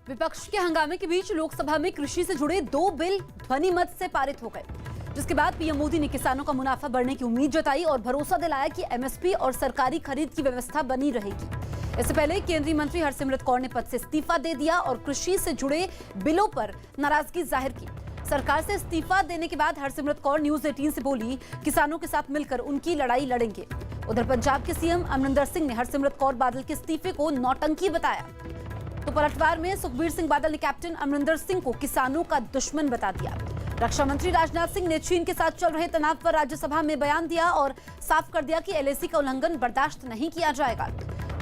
विपक्ष के हंगामे के बीच लोकसभा में कृषि से जुड़े 2 बिल ध्वनि मत से पारित हो गए, जिसके बाद पीएम मोदी ने किसानों का मुनाफा बढ़ने की उम्मीद जताई और भरोसा दिलाया कि एमएसपी और सरकारी खरीद की व्यवस्था बनी रहेगी। इससे पहले केंद्रीय मंत्री हरसिमरत कौर ने पद से इस्तीफा दे दिया और कृषि से जुड़े बिलों पर नाराजगी जाहिर की। सरकार से इस्तीफा देने के बाद हरसिमरत कौर न्यूज 18 से बोली, किसानों के साथ मिलकर उनकी लड़ाई लड़ेंगे। उधर पंजाब के सीएम अमरिंदर सिंह ने हरसिमरत कौर बादल के इस्तीफे को नौटंकी बताया, तो पलटवार में सुखबीर सिंह बादल ने कैप्टन अमरिंदर सिंह को किसानों का दुश्मन बता दिया। रक्षा मंत्री राजनाथ सिंह ने चीन के साथ चल रहे तनाव पर राज्यसभा में बयान दिया और साफ कर दिया कि एलएसी का उल्लंघन बर्दाश्त नहीं किया जाएगा।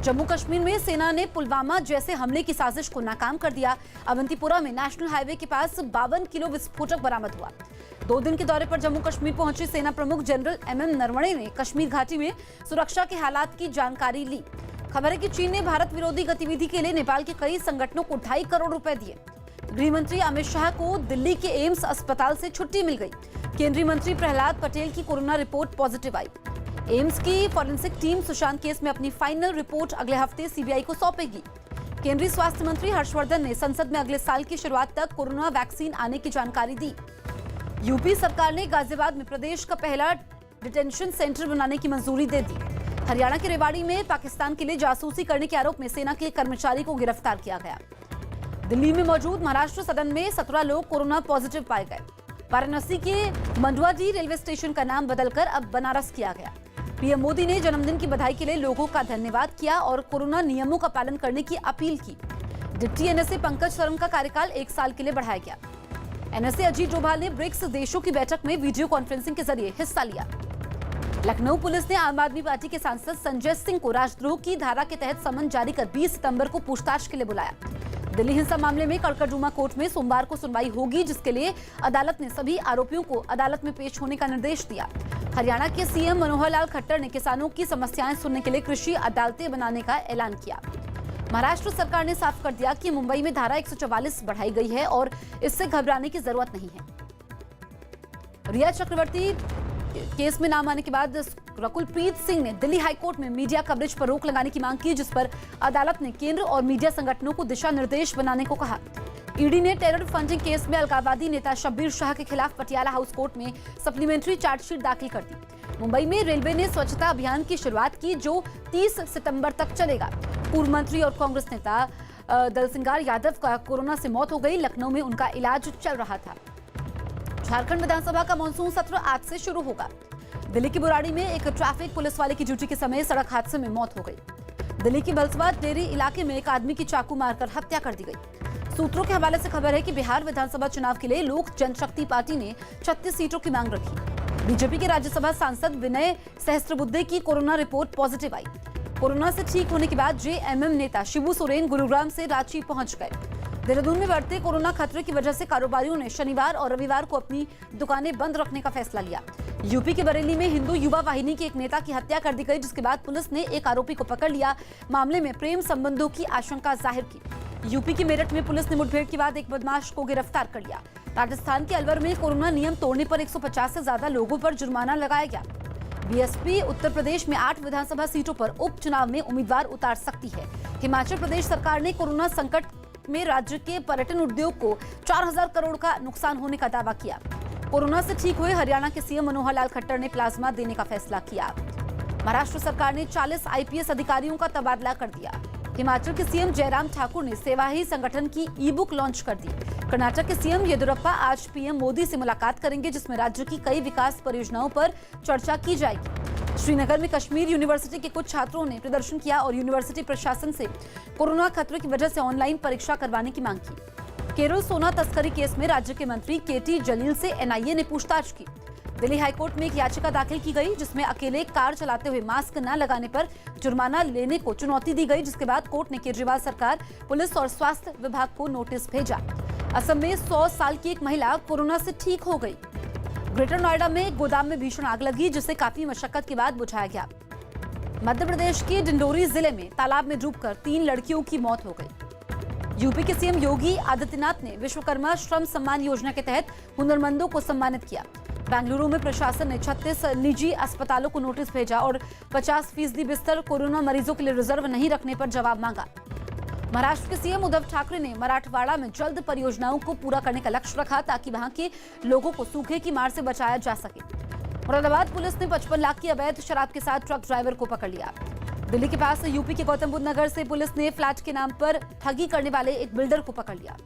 जम्मू कश्मीर में सेना ने पुलवामा जैसे हमले की साजिश को नाकाम कर दिया। अवंतीपुरा में नेशनल हाईवे के पास 52 किलो विस्फोटक बरामद हुआ। 2 दिन के दौरे पर जम्मू कश्मीर पहुंचे सेना प्रमुख जनरल एमएम नरवणे ने कश्मीर घाटी में सुरक्षा के हालात की जानकारी ली। खबर है कि चीन ने भारत विरोधी गतिविधि के लिए नेपाल के कई संगठनों को 2.5 करोड़ रुपए दिए। गृह मंत्री अमित शाह को दिल्ली के एम्स अस्पताल से छुट्टी मिल गई। केंद्रीय मंत्री प्रहलाद पटेल की कोरोना रिपोर्ट पॉजिटिव आई। एम्स की फॉरेंसिक टीम सुशांत केस में अपनी फाइनल रिपोर्ट अगले हफ्ते सीबीआई को सौंपेगी। केंद्रीय स्वास्थ्य मंत्री हर्षवर्धन ने संसद में अगले साल की शुरुआत तक कोरोना वैक्सीन आने की जानकारी दी। यूपी सरकार ने गाजियाबाद में प्रदेश का पहला डिटेंशन सेंटर बनाने की मंजूरी दे दी। हरियाणा के रेवाड़ी में पाकिस्तान के लिए जासूसी करने के आरोप में सेना के कर्मचारी को गिरफ्तार किया गया। दिल्ली में मौजूद महाराष्ट्र सदन में 17 लोग कोरोना पॉजिटिव पाए गए। वाराणसी के मंडुआडीह रेलवे स्टेशन का नाम बदलकर अब बनारस किया गया। पीएम मोदी ने जन्मदिन की बधाई के लिए लोगों का धन्यवाद किया और कोरोना नियमों का पालन करने की अपील की। डिप्टी एनएसए पंकज सरन का कार्यकाल 1 साल के लिए बढ़ाया गया। एनएसए अजीत डोभाल ने ब्रिक्स देशों की बैठक में वीडियो कॉन्फ्रेंसिंग के जरिए हिस्सा लिया। लखनऊ पुलिस ने आम आदमी पार्टी के सांसद संजय सिंह को राष्ट्रद्रोह की धारा के तहत समन जारी कर 20 सितंबर को पूछताछ के लिए बुलाया। दिल्ली हिंसा मामले में कड़कड़डूमा कोर्ट में सोमवार को सुनवाई होगी, जिसके लिए अदालत ने सभी आरोपियों को अदालत में पेश होने का निर्देश दिया। हरियाणा के सीएम मनोहर लाल खट्टर ने किसानों की समस्याएं सुनने के लिए कृषि अदालतें बनाने का ऐलान किया। महाराष्ट्र सरकार ने साफ कर दिया कि मुंबई में धारा 144 बढ़ाई गई है और इससे घबराने की जरूरत नहीं है। रिया चक्रवर्ती केस में नाम आने के बाद रकुलप्रीत सिंह ने दिल्ली हाईकोर्ट में मीडिया कवरेज पर रोक लगाने की मांग की, जिस पर अदालत ने केंद्र और मीडिया संगठनों को दिशा निर्देश बनाने को कहा। ईडी ने टेरर फंडिंग केस में अलगाववादी नेता शब्बीर शाह के खिलाफ पटियाला हाउस कोर्ट में सप्लीमेंट्री चार्जशीट दाखिल कर दी। मुंबई में रेलवे ने स्वच्छता अभियान की शुरुआत की, जो 30 सितंबर तक चलेगा। पूर्व मंत्री और कांग्रेस नेता दलसिंगार यादव का कोरोना से मौत हो गई। लखनऊ में उनका इलाज चल रहा था। झारखंड विधानसभा का मानसून सत्र आज से शुरू होगा। दिल्ली की बुराड़ी में एक ट्रैफिक पुलिस वाले की ड्यूटी के समय सड़क हादसे में मौत हो गई। दिल्ली की बलसवार डेरी इलाके में एक आदमी की चाकू मारकर हत्या कर दी गई। सूत्रों के हवाले से खबर है कि बिहार विधानसभा चुनाव के लिए लोक जनशक्ति पार्टी ने 36 सीटों की मांग रखी। बीजेपी के राज्यसभा सांसद विनय सहस्त्रबुद्धे की कोरोना रिपोर्ट पॉजिटिव आई। कोरोना से ठीक होने के बाद जेएमएम नेता शिबू सोरेन गुरुग्राम से रांची पहुंच गए। देहरादून में बढ़ते कोरोना खतरे की वजह से कारोबारियों ने शनिवार और रविवार को अपनी दुकानें बंद रखने का फैसला लिया। यूपी के बरेली में हिंदू युवा वाहिनी के एक नेता की हत्या कर दी गई, जिसके बाद पुलिस ने एक आरोपी को पकड़ लिया। मामले में प्रेम संबंधों की आशंका जाहिर की। यूपी के मेरठ में पुलिस ने मुठभेड़ के बाद एक बदमाश को गिरफ्तार कर लिया। राजस्थान के अलवर में कोरोना नियम तोड़ने पर 150 से ज्यादा लोगों पर जुर्माना लगाया गया। बीएसपी उत्तर प्रदेश में 8 विधानसभा सीटों पर उपचुनाव में उम्मीदवार उतार सकती है। हिमाचल प्रदेश सरकार ने कोरोना संकट में राज्य के पर्यटन उद्योग को 4000 करोड़ का नुकसान होने का दावा किया। कोरोना से ठीक हुए हरियाणा के सीएम मनोहर लाल खट्टर ने प्लाज्मा देने का फैसला किया। महाराष्ट्र सरकार ने 40 आईपीएस अधिकारियों का तबादला कर दिया। हिमाचल के सीएम जयराम ठाकुर ने सेवा ही संगठन की ई-बुक लॉन्च कर दी। कर्नाटक के सीएम येदियुरप्पा आज पीएम मोदी से मुलाकात करेंगे, जिसमें राज्य की कई विकास परियोजनाओं पर चर्चा की जाएगी। श्रीनगर में कश्मीर यूनिवर्सिटी के कुछ छात्रों ने प्रदर्शन किया और यूनिवर्सिटी प्रशासन से कोरोना खतरे की वजह से ऑनलाइन परीक्षा करवाने की मांग की। केरल सोना तस्करी केस में राज्य के मंत्री केटी जलील से एनआईए ने पूछताछ की। दिल्ली हाईकोर्ट में एक याचिका दाखिल की गई, जिसमें अकेले कार चलाते हुए मास्क न लगाने पर जुर्माना लेने को चुनौती दी गई, जिसके बाद कोर्ट ने केजरीवाल सरकार, पुलिस और स्वास्थ्य विभाग को नोटिस भेजा। असम में 100 साल की एक महिला कोरोना से ठीक हो गई। ग्रेटर नोएडा में एक गोदाम में भीषण आग लगी, जिसे काफी मशक्कत के बाद बुझाया गया। मध्य प्रदेश के डिंडोरी जिले में तालाब में डूबकर 3 लड़कियों की मौत हो गई। यूपी के सीएम योगी आदित्यनाथ ने विश्वकर्मा श्रम सम्मान योजना के तहत हुनरमंदों को सम्मानित किया। बेंगलुरु में प्रशासन ने 36 निजी अस्पतालों को नोटिस भेजा और 50% बिस्तर कोरोना मरीजों के लिए रिजर्व नहीं रखने पर जवाब मांगा। महाराष्ट्र के सीएम उद्धव ठाकरे ने मराठवाड़ा में जल्द परियोजनाओं को पूरा करने का लक्ष्य रखा ताकि वहां के लोगों को सूखे की मार से बचाया जा सके। मुरादाबाद पुलिस ने 55 लाख की अवैध शराब के साथ ट्रक ड्राइवर को पकड़ लिया। दिल्ली के पास यूपी के गौतम बुद्ध नगर से पुलिस ने फ्लैट के नाम पर ठगी करने वाले एक बिल्डर को पकड़ लिया।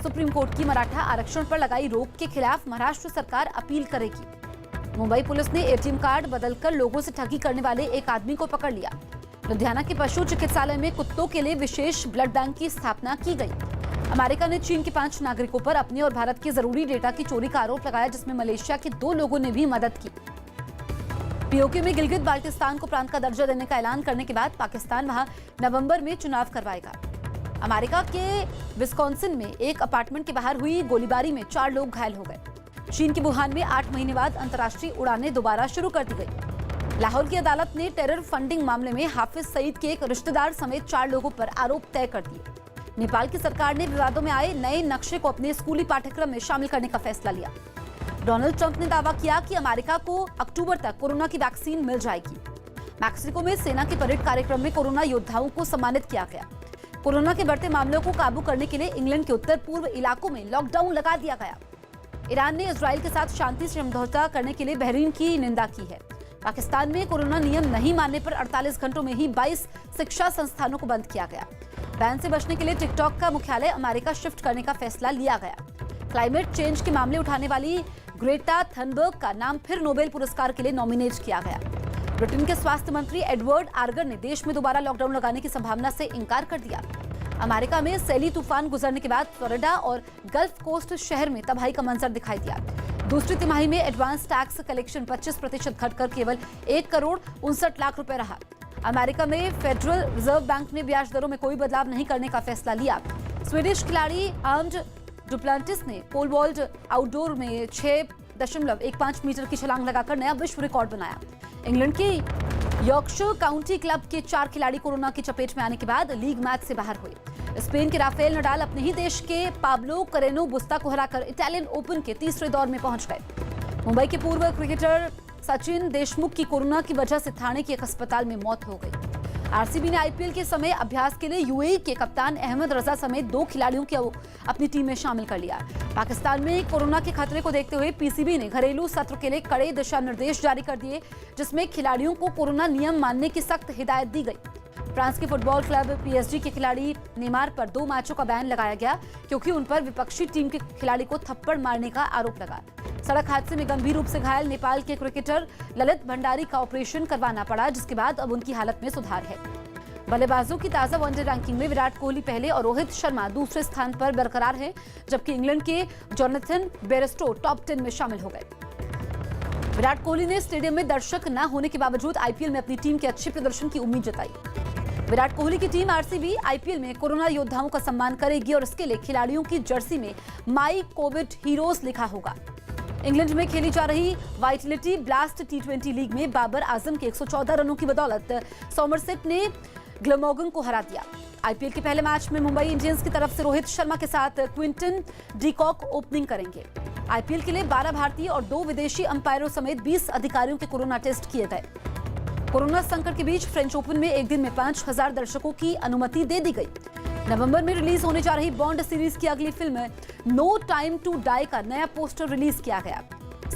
सुप्रीम कोर्ट की मराठा आरक्षण पर लगाई रोक के खिलाफ महाराष्ट्र सरकार अपील करेगी। मुंबई पुलिस ने एटीएम कार्ड बदलकर लोगों से ठगी करने वाले एक आदमी को पकड़ लिया। लुधियाना के पशु चिकित्सालय में कुत्तों के लिए विशेष ब्लड बैंक की स्थापना की गई। अमेरिका ने चीन के 5 नागरिकों पर अपने और भारत के जरूरी डेटा की चोरी का आरोप लगाया, जिसमें मलेशिया के 2 लोगों ने भी मदद की। पीओके में गिलगित बाल्टिस्तान को प्रांत का दर्जा देने का ऐलान करने के बाद पाकिस्तान वहां नवंबर में चुनाव करवाएगा। अमेरिका के विस्कॉन्सिन में एक अपार्टमेंट के बाहर हुई गोलीबारी में 4 लोग घायल हो गए। चीन के वुहान में 8 महीने बाद अंतर्राष्ट्रीय उड़ानें दोबारा शुरू कर दी गई। लाहौर की अदालत ने टेरर फंडिंग मामले में हाफिज सईद के एक रिश्तेदार समेत 4 लोगों पर आरोप तय कर दिए। नेपाल की सरकार ने विवादों में आए नए नक्शे को अपने स्कूली पाठ्यक्रम में शामिल करने का फैसला लिया। डोनाल्ड ट्रंप ने दावा किया कि अमेरिका को अक्टूबर तक कोरोना की वैक्सीन मिल जाएगी। मैक्सिको में सेना के परेड कार्यक्रम में कोरोना योद्धाओं को सम्मानित किया गया। कोरोना के बढ़ते मामलों को काबू करने के लिए इंग्लैंड के उत्तर पूर्व इलाकों में लॉकडाउन लगा दिया गया। ईरान ने इजराइल के साथ शांति समझौता करने के लिए बहरीन की निंदा की है। पाकिस्तान में कोरोना नियम नहीं मानने पर 48 घंटों में ही 22 शिक्षा संस्थानों को बंद किया गया। बैन से बचने के लिए टिकटॉक का मुख्यालय अमेरिका शिफ्ट करने का फैसला लिया गया। क्लाइमेट चेंज के मामले उठाने वाली ग्रेटा थनबर्ग का नाम फिर नोबेल पुरस्कार के लिए नॉमिनेट किया गया। ब्रिटेन के स्वास्थ्य मंत्री एडवर्ड आर्गर ने देश में दोबारा लॉकडाउन लगाने की संभावना से इनकार कर दिया। अमेरिका में सैली तूफान गुजरने के बाद फ्लोरिडा और गल्फ कोस्ट शहर में तबाही का मंजर दिखाई दिया। दूसरी तिमाही में एडवांस टैक्स कलेक्शन 25% घटकर केवल 1,59,00,000 रुपए रहा। अमेरिका में फेडरल रिजर्व बैंक ने ब्याज दरों में कोई बदलाव नहीं करने का फैसला लिया। स्वीडिश खिलाड़ी आर्म्ड डुप्लांटिस ने पोल वॉल्ट आउटडोर में 6.15 मीटर की छलांग लगाकर नया विश्व रिकॉर्ड बनाया। इंग्लैंड के यॉर्कशायर काउंटी क्लब के 4 खिलाड़ी कोरोना की चपेट में आने के बाद लीग मैच से बाहर हुए। स्पेन के राफेल नडाल अपने ही देश के पाब्लो कैरेनो बुस्ता को हराकर इटालियन ओपन के तीसरे दौर में पहुंच गए। मुंबई के पूर्व क्रिकेटर सचिन देशमुख की कोरोना की वजह से थाने के एक अस्पताल में मौत हो गई। आरसीबी ने आईपीएल के समय अभ्यास के लिए यूएई के कप्तान अहमद रजा समेत 2 खिलाड़ियों को अपनी टीम में शामिल कर लिया। पाकिस्तान में कोरोना के खतरे को देखते हुए पीसीबी ने घरेलू सत्र के लिए कड़े दिशा निर्देश जारी कर दिए, जिसमें खिलाड़ियों को कोरोना नियम मानने की सख्त हिदायत दी गई। फ्रांस के फुटबॉल क्लब पीएसजी के खिलाड़ी नेमार पर 2 मैचों का बैन लगाया गया, क्योंकि उन पर विपक्षी टीम के खिलाड़ी को थप्पड़ मारने का आरोप लगा। सड़क हादसे में गंभीर रूप से घायल नेपाल के क्रिकेटर ललित भंडारी का ऑपरेशन करवाना पड़ा, जिसके बाद अब उनकी हालत में सुधार है। बल्लेबाजों की ताजा वनडे रैंकिंग में विराट कोहली पहले और रोहित शर्मा दूसरे स्थान पर बरकरार है, जबकि इंग्लैंड के जोनाथन बेयरस्टो टॉप 10 में शामिल हो गए। विराट कोहली ने स्टेडियम में दर्शक न होने के बावजूद आईपीएल में अपनी टीम के अच्छे प्रदर्शन की उम्मीद जताई। विराट कोहली की टीम आरसीबी आईपीएल में कोरोना योद्धाओं का सम्मान करेगी और इसके लिए खिलाड़ियों की जर्सी में माई कोविड हीरोज लिखा होगा। इंग्लैंड में खेली जा रही वाइटलिटी ब्लास्ट टी20 लीग में बाबर आजम के 114 रनों की बदौलत सॉमरसेट ने ग्लैमॉर्गन को हरा दिया। आईपीएल के पहले मैच में मुंबई इंडियंस की तरफ से रोहित शर्मा के साथ क्विंटन डीकॉक ओपनिंग करेंगे। आईपीएल के लिए 12 भारतीय और 2 विदेशी अंपायरों समेत 20 अधिकारियों के कोरोना टेस्ट किए गए। कोरोना संकट के बीच फ्रेंच ओपन में एक दिन में 5,000 दर्शकों की अनुमति दे दी गई। नवंबर में रिलीज होने जा रही बॉन्ड सीरीज की अगली फिल्म नो टाइम टू डाई का नया पोस्टर रिलीज किया गया।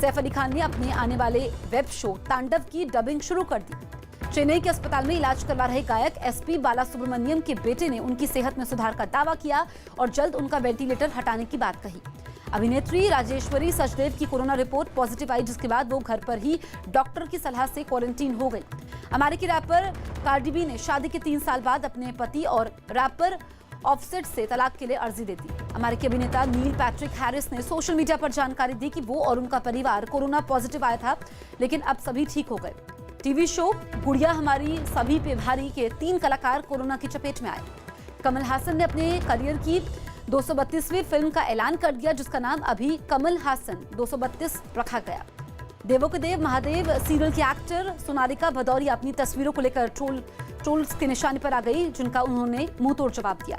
सैफ अली खान ने अपने आने वाले वेब शो तांडव की डबिंग शुरू कर दी। चेन्नई के अस्पताल में इलाज करवा रहे गायक एसपी बालासुब्रमण्यम के बेटे ने उनकी सेहत में सुधार का दावा किया और जल्द उनका वेंटिलेटर हटाने की बात कही। अभिनेत्री राजेश्वरी सचदेव की कोरोना रिपोर्ट पॉजिटिव आई, जिसके बाद वो घर पर ही डॉक्टर की सलाह से क्वारंटीन हो गई। अमेरिकी रैपर कार्डी बी ने शादी के 3 साल बाद अपने पति और रैपर ऑफसेट से तलाक के लिए अर्जी दे दी। अमेरिकी अभिनेता नील पैट्रिक हैरिस ने सोशल मीडिया पर जानकारी दी कि वो और उनका परिवार कोरोना पॉजिटिव आया था, लेकिन अब सभी ठीक हो गए। टीवी शो गुड़िया हमारी सभी पे भारी के 3 कलाकार कोरोना की चपेट में आए। कमल हासन ने अपने करियर की 232वीं फिल्म का ऐलान कर दिया, जिसका नाम अभी कमल हासन 232 रखा गया। देवों के देव महादेव सीरियल की एक्टर सोनालिका भदौरिया अपनी तस्वीरों को लेकर ट्रोल्स के निशाने पर आ गई, जिनका उन्होंने मुंह तोड़ जवाब दिया।